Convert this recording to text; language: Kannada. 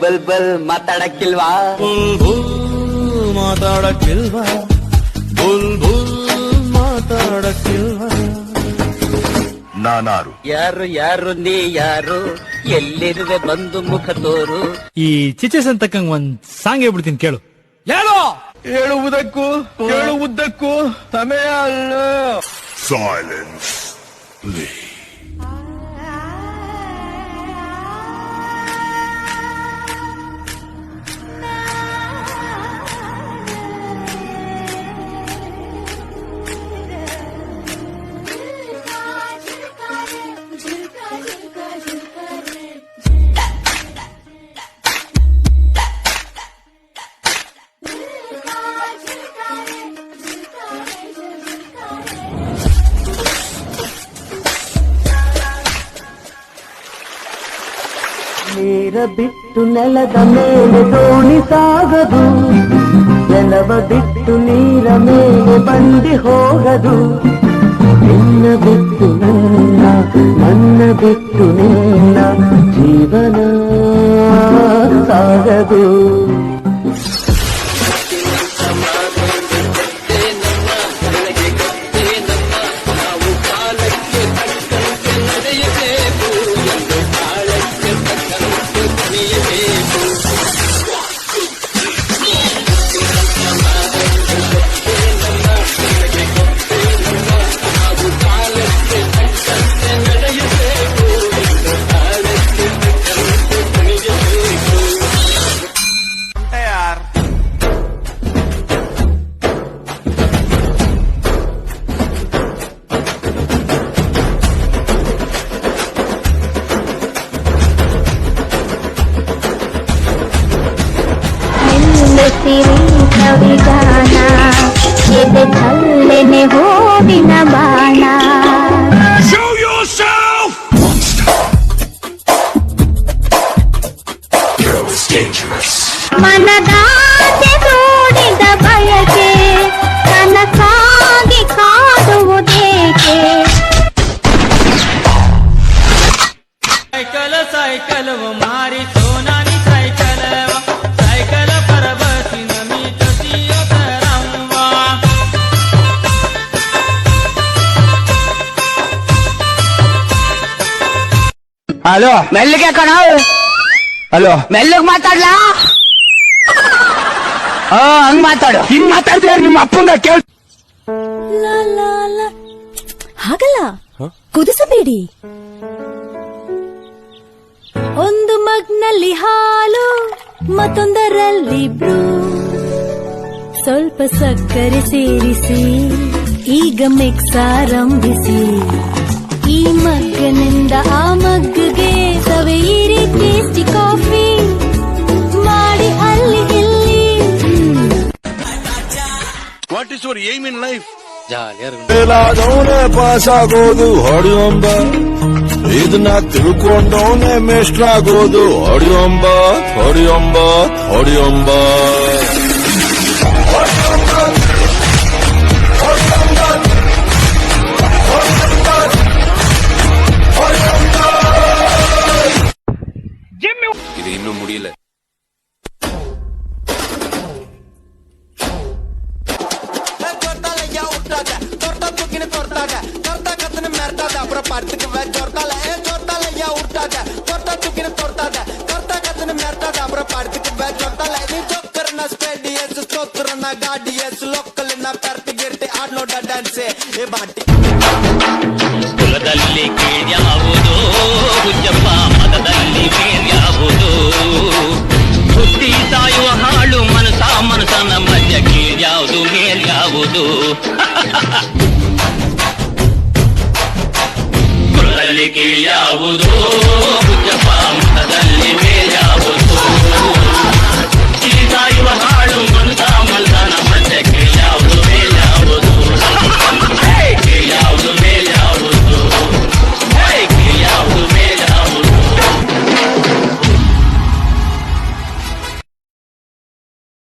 ಬುಲ್ ಬುಲ್ ಮಾತಾಡಕ್ಕಿಲ್ವಾ? ಮಾತಾಡಕ್ಕಿಲ್ವಾ? ಬುಲ್ ಬುಲ್ ಮಾತಾಡಕ್ಕಿಲ್ವಾ? ನಾನಾರು? ಯಾರು ಯಾರು ನೀ ಯಾರು? ಎಲ್ಲಿರುವೆ ಬಂದು ಮುಖ ತೋರು. ಈ ಚಿಚಸ್ ಅಂತಕ್ಕಂಗ್ ಒಂದ್ ಸಾಂಗ್ ಹೇಳ್ಬಿಡ್ತೀನಿ ಕೇಳು. ಹೇಳೋ ಹೇಳುವುದಕ್ಕೂ ಸಮಯ ಅಲ್ಲ. Silence please. ನೀರ ಬಿಟ್ಟು ನೆಲದ ಮೇಲೆ ದೋಣಿ ಸಾಗದು, ನೆಲವ ಬಿಟ್ಟು ನೀರ ಮೇಲೆ ಬಂಡಿ ಹೋಗದು. ನಿನ್ನ ಬಿಟ್ಟು ನನ್ನ ಬಿಟ್ಟು ನಿನ್ನ ಜೀವನ ಸಾಗದು. ಕವಿಗಾನ ಎದೆ ಕಲ್ಲೆನೆ ಹೋಗಿನ ಬಾಣ. Show yourself! Girl is dangerous. ಮನದಾಸೆ ಮೂಡಿದ ಬಯಕೆ ಕನಸಾಗಿ ಕಾಡುವುದೇಕೆ? ಸೈಕಲ್ ಸೈಕಲ್ ಮಾರಿ ಸೋನಾನಿ ಸೈಕಲ್ ಸೈಕಲ್ पर बसी नमी तसियो तरंवा. ಹಲೋ, ಮೆಲ್ಲಗೆ ಕಣ. ಹಲೋ, ಮೆಲ್ಲಗ್ ಮಾತಾಡ್ಲಾ? ಹಂಗ್ ಮಾತಾಡು. ಹಿಂಗ್ ಮಾತಾಡ್ತೀರ ನಿಮ್ಮ ಅಪ್ಪಂಗ ಕೇಳ. ಹಾಗಲ್ಲ, ಕುದಿಸಬೇಡಿ. ಒಂದು ಮಗ್ನಲ್ಲಿ ಹಾಲು, ಮತ್ತೊಂದರಲ್ಲಿ ಬ್ರೂ, ಸ್ವಲ್ಪ ಸಕ್ಕರೆ ಸೇರಿಸಿ ಈಗ ಮಿಕ್ಸ್ ಆರಂಭಿಸಿ. ಈ ಮಗ್ಗನಿಂದ ಆ ಮಗ್ಗಿಗೆ ಸವೆಯಿರಿ ಟೇಸ್ಟಿ ಕಾಫಿ ಮಾಡಿ ಅಲ್ಲಿ ಇಲ್ಲಿ. What is your aim in life? ಮೇಲಾದವನೇ ಪಾಸ್ ಆಗೋದು ಹೊಡೆಯೊಂಬ, ಇದನ್ನ ತಿಳ್ಕೊಂಡವನೇ ಮೇಷ್ಟ್ರಾಗೋದು ಹೊಡೆಯೊಂಬ ಹೊಡೆಯೊಂಬ ಹೊಡೆಯೊಂಬ. ಇದು ಇನ್ನೂ ಮುಡಿಯಲ್ಲ. ಕುಲದಲ್ಲಿ ಕೀಳ್ಯಾವುದೋ ಹುಚ್ಚಪ್ಪ, ಮತದಲ್ಲಿ ಕೀಳ್ಯಾವುದೋ, ಬುದ್ಧಿ ಸಾಯುವ ಹಾಳು ಮನಸ್ಸನ ಮಧ್ಯ ಕೀಳ್ಯಾವುದು ಮೇಲ್ಯಾವುದು. ಕುಲದಲ್ಲಿ ಕೀಳ್ಯಾವುದೋ ಹುಚ್ಚಪ್ಪ,